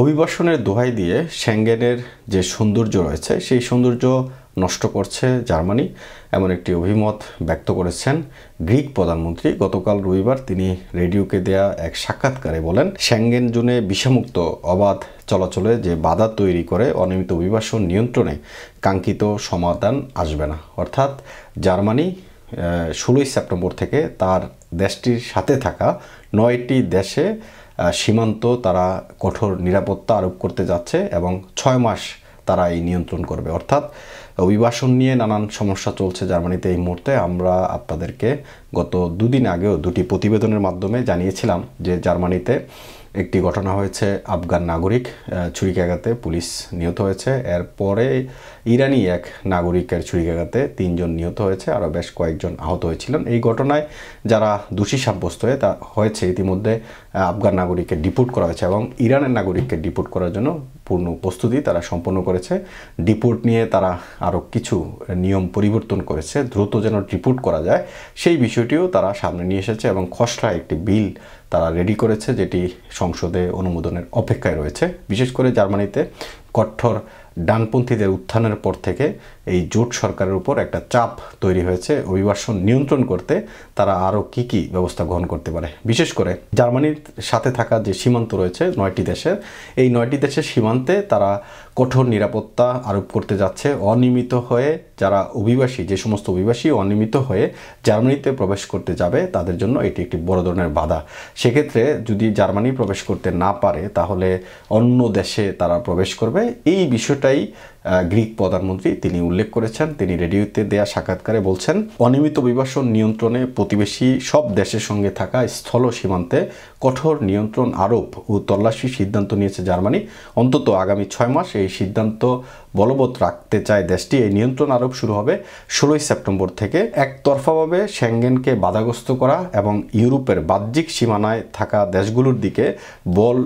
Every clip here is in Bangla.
অভিবাসনের দোহাই দিয়ে সেঙ্গেনের যে সৌন্দর্য রয়েছে সেই সৌন্দর্য নষ্ট করছে জার্মানি, এমন একটি অভিমত ব্যক্ত করেছেন গ্রিক প্রধানমন্ত্রী। গতকাল রবিবার তিনি রেডিওকে দেয়া এক সাক্ষাৎকারে বলেন, সেঙ্গেন জোনে ভিসামুক্ত অবাধ চলাচলে যে বাধা তৈরি করে অনিয়মিত অভিবাসন নিয়ন্ত্রণে কাঙ্ক্ষিত সমাধান আসবে না। অর্থাৎ জার্মানি 16 সেপ্টেম্বর থেকে তার দেশটির সাথে থাকা 9টি দেশে সীমান্ত তারা কঠোর নিরাপত্তা আরোপ করতে যাচ্ছে এবং 6 মাস তারা এই নিয়ন্ত্রণ করবে। অর্থাৎ অভিবাসন নিয়ে নানান সমস্যা চলছে জার্মানিতে এই মুহূর্তে। আমরা আপনাদেরকে গত দুদিন আগেও দুটি প্রতিবেদনের মাধ্যমে জানিয়েছিলাম যে জার্মানিতে একটি ঘটনা হয়েছে, আফগান নাগরিক ছুরিকাঘাতে পুলিশ নিহত হয়েছে। এরপরে ইরানি এক নাগরিকের ছুরিকাঘাতে 3 জন নিহত হয়েছে, আরও বেশ কয়েকজন আহত হয়েছিলেন। এই ঘটনায় যারা দোষী সাব্যস্ত হয়েছে ইতিমধ্যে আফগান নাগরিককে ডিপোর্ট করা হয়েছে এবং ইরানের নাগরিককে ডিপোর্ট করার জন্য পূর্ণ প্রস্তুতি তারা সম্পন্ন করেছে। ডিপোর্ট নিয়ে তারা আরও কিছু নিয়ম পরিবর্তন করেছে, দ্রুত যেন ডিপোর্ট করা যায় সেই বিষয়টিও তারা সামনে নিয়ে এসেছে এবং খসড়া একটি বিল তারা রেডি করেছে, যেটি সংসদে অনুমোদনের অপেক্ষায় রয়েছে। বিশেষ করে জার্মানিতে কঠোর ডানপন্থীদের উত্থানের পর থেকে এই জোট সরকারের উপর একটা চাপ তৈরি হয়েছে অভিবাসন নিয়ন্ত্রণ করতে তারা আরও কি ব্যবস্থা গ্রহণ করতে পারে। বিশেষ করে জার্মানির সাথে থাকা যে সীমান্ত রয়েছে 9টি দেশের, এই 9টি দেশের সীমান্তে তারা কঠোর নিরাপত্তা আরোপ করতে যাচ্ছে। অনিয়মিত হয়ে যারা অভিবাসী, যে সমস্ত অভিবাসী অনিয়মিত হয়ে জার্মানিতে প্রবেশ করতে যাবে তাদের জন্য এটি একটি বড় ধরনের বাধা। সেক্ষেত্রে যদি জার্মানি প্রবেশ করতে না পারে তাহলে অন্য দেশে তারা প্রবেশ করবে। এই বিষয়টাই গ্রিক প্রধানমন্ত্রী তিনি উল্লেখ করেছেন। তিনি রেডিওতে দেয়া সাক্ষাৎকারে বলছেন, অনিয়মিত অভিবাসন নিয়ন্ত্রণে প্রতিবেশী সব দেশের সঙ্গে থাকা স্থল সীমান্তে কঠোর নিয়ন্ত্রণ আরোপ ও তল্লাশির সিদ্ধান্ত নিয়েছে জার্মানি। অন্তত আগামী 6 মাস এই সিদ্ধান্ত বলবৎ রাখতে চায় দেশটি। এই নিয়ন্ত্রণ আরোপ শুরু হবে 16 সেপ্টেম্বর থেকে। একতরফাভাবে সেঙ্গেনকে বাধাগ্রস্ত করা এবং ইউরোপের বাহ্যিক সীমানায় থাকা দেশগুলোর দিকে বল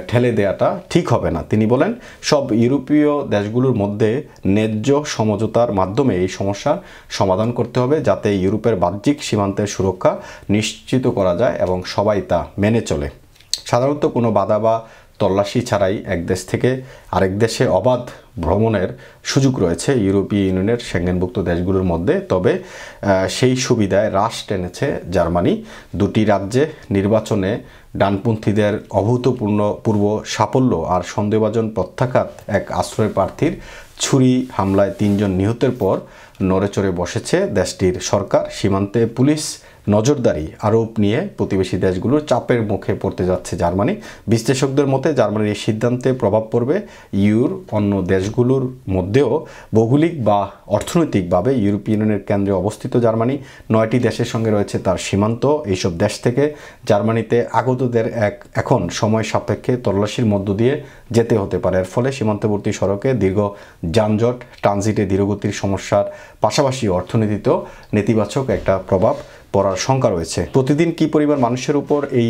ঠেলে দেওয়াটা ঠিক হবে না। তিনি বলেন, সব ইউরোপীয় দেশগুলোর মধ্যে ন্যায্য সমঝোতার মাধ্যমে এই সমস্যার সমাধান করতে হবে, যাতে ইউরোপের বাহ্যিক সীমান্তের সুরক্ষা নিশ্চিত করা যায় এবং সবাই তা মেনে চলে। সাধারণত কোনো বাধা বা তল্লাশি ছাড়াই এক দেশ থেকে আরেক দেশে অবাধ ভ্রমণের সুযোগ রয়েছে ইউরোপীয় ইউনিয়নের সেঙ্গেনভুক্ত দেশগুলোর মধ্যে। তবে সেই সুবিধায় হ্রাস টেনেছে জার্মানি। 2টি রাজ্যে নির্বাচনে ডানপন্থীদের অভূতপূর্ব সাফল্য আর সন্দেহভাজন প্রত্যাখ্যাত এক আশ্রয় প্রার্থীর ছুরি হামলায় 3 জন নিহতের পর নড়েচড়ে বসেছে দেশটির সরকার। সীমান্তে পুলিশ নজরদারি আরোপ নিয়ে প্রতিবেশী দেশগুলোর চাপের মুখে পড়তে যাচ্ছে জার্মানি। বিশ্লেষকদের মতে জার্মানির এই সিদ্ধান্তে প্রভাব পড়বে ইউর অন্য দেশগুলোর মধ্যেও। ভৌগোলিক বা অর্থনৈতিকভাবে ইউরোপীয় ইউনিয়নের কেন্দ্রে অবস্থিত জার্মানি 9টি দেশের সঙ্গে রয়েছে তার সীমান্ত। এইসব দেশ থেকে জার্মানিতে আগতদের এখন সময় সাপেক্ষে তল্লাশির মধ্য দিয়ে যেতে হতে পারে। এর ফলে সীমান্তবর্তী সড়কে দীর্ঘ যানজট, ট্রানজিটে ধীরগতির সমস্যার পাশাপাশি অর্থনীতিতেও নেতিবাচক একটা প্রভাব পড়ার শঙ্কা রয়েছে। প্রতিদিন কী পরিমাণ মানুষের উপর এই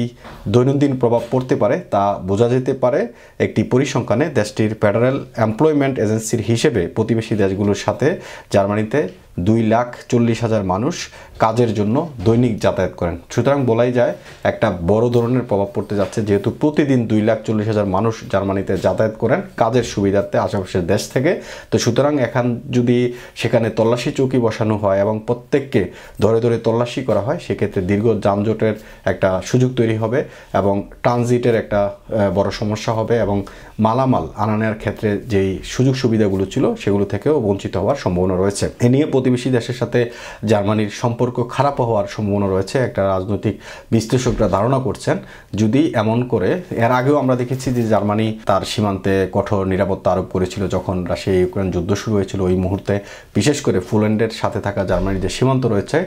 দৈনন্দিন প্রভাব পড়তে পারে তা বোঝা যেতে পারে একটি পরিসংখ্যানে। দেশটির ফেডারেল এমপ্লয়মেন্ট এজেন্সির হিসেবে প্রতিবেশী দেশগুলোর সাথে জার্মানিতে 2,40,000 মানুষ কাজের জন্য দৈনিক যাতায়াত করেন। সুতরাং বলাই যায় একটা বড় ধরনের প্রভাব পড়তে যাচ্ছে, যেহেতু প্রতিদিন 2,40,000 মানুষ জার্মানিতে যাতায়াত করেন কাজের সুবিধার্থে আশেপাশের দেশ থেকে। তো সুতরাং এখন যদি সেখানে তল্লাশি চৌকি বসানো হয় এবং প্রত্যেককে ধরে ধরে তল্লাশি করা হয়, সেক্ষেত্রে দীর্ঘ যানজটের একটা সুযোগ তৈরি হবে এবং ট্রানজিটের একটা বড় সমস্যা হবে এবং মালামাল আনা নেওয়ার ক্ষেত্রে যেই সুযোগ সুবিধাগুলো ছিল সেগুলো থেকেও বঞ্চিত হওয়ার সম্ভাবনা রয়েছে। এ নিয়ে প্রতিবেশী দেশের সাথে জার্মানির সম্পর্ক খারাপ হওয়ার সম্ভাবনা রয়েছে। একটা রাজনৈতিক বিশ্লেষকরা ধারণা করছেন, যদি এমন করে, এর আগেও আমরা দেখেছি যে জার্মানি তার সীমান্তে কঠোর নিরাপত্তা আরোপ করেছিল যখন রাশিয়া ইউক্রেন যুদ্ধ শুরু হয়েছিল। ওই মুহূর্তে বিশেষ করে পোল্যান্ডের সাথে থাকা জার্মানির যে সীমান্ত রয়েছে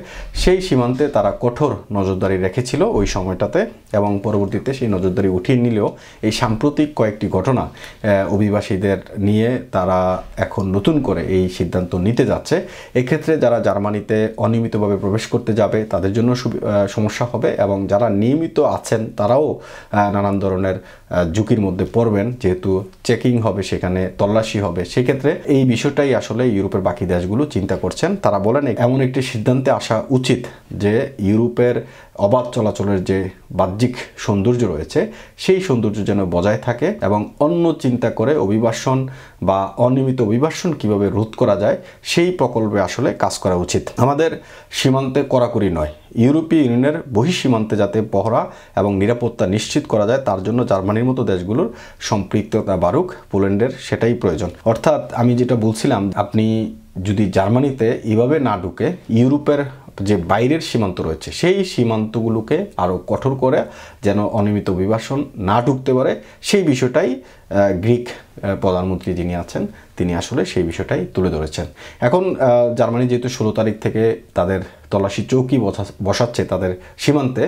সেই সীমান্তে তারা কঠোর নজরদারি রেখেছিল ওই সময়টাতে, এবং পরবর্তীতে সেই নজরদারি উঠিয়ে নিলেও এই সাম্প্রতিক কয়েকটি ঘটনা অভিবাসীদের নিয়ে তারা এখন নতুন করে এই সিদ্ধান্ত নিতে যাচ্ছে। এক্ষেত্রে সেক্ষেত্রে যারা জার্মানিতে অনিয়মিতভাবে প্রবেশ করতে যাবে তাদের জন্য সমস্যা হবে, এবং যারা নিয়মিত আছেন তারাও নানান ধরনের ঝুঁকির মধ্যে পড়বেন, যেহেতু চেকিং হবে, সেখানে তল্লাশি হবে। সেক্ষেত্রে এই বিষয়টাই আসলে ইউরোপের বাকি দেশগুলো চিন্তা করছেন। তারা বলেন এমন একটি সিদ্ধান্তে আসা উচিত যে ইউরোপের অবাধ চলাচলের যে বাহ্যিক সৌন্দর্য রয়েছে সেই সৌন্দর্য যেন বজায় থাকে, এবং অন্য চিন্তা করে অভিবাসন বা অনিয়মিত অভিবাসন কিভাবে রোধ করা যায় সেই প্রকল্পে আসলে কাজ করা উচিত। আমাদের সীমান্তে কড়াকড়ি নয়, ইউরোপীয় ইউনিয়নের বহিঃসীমান্তে যাতে পহরা এবং নিরাপত্তা নিশ্চিত করা যায় তার জন্য জার্মানির মতো দেশগুলোর সম্পৃক্ততা বাড়ুক, পোল্যান্ডের সেটাই প্রয়োজন। অর্থাৎ আমি যেটা বলছিলাম, আপনি যদি জার্মানিতে এভাবে না ঢুকে ইউরোপের যে বাইরের সীমান্ত রয়েছে সেই সীমান্তগুলোকে আরও কঠোর করে যেন অনিয়মিত অভিবাসন না ঢুকতে পারে, সেই বিষয়টাই গ্রিক প্রধানমন্ত্রী যিনি আছেন তিনি আসলে সেই বিষয়টাই তুলে ধরেছেন। এখন জার্মানি যেহেতু 16 তারিখ থেকে তাদের তল্লাশি চৌকি বসাচ্ছে তাদের সীমান্তে,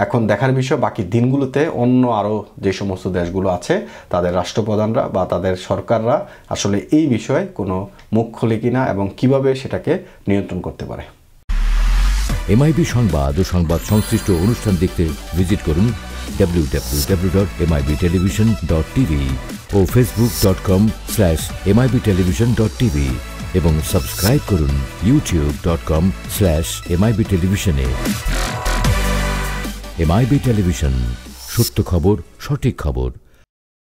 এখন দেখার বিষয় বাকি দিনগুলোতে অন্য আরও যে সমস্ত দেশগুলো আছে তাদের রাষ্ট্রপ্রধানরা বা তাদের সরকাররা আসলে এই বিষয়ে কোনো মুখ খোলে কিনা এবং কিভাবে সেটাকে নিয়ন্ত্রণ করতে পারে। MIB সংবাদ ও সংবাদ সংশ্লিষ্ট অনুষ্ঠান দেখতে ভিজিট করুন www.mibtelevision.tv ও facebook.com/mibtelevision.tv এবং সাবস্ক্রাইব করুন youtube.com/mibtelevision এ। MIB টেলিভিশন, সত্য খবর, সঠিক খবর।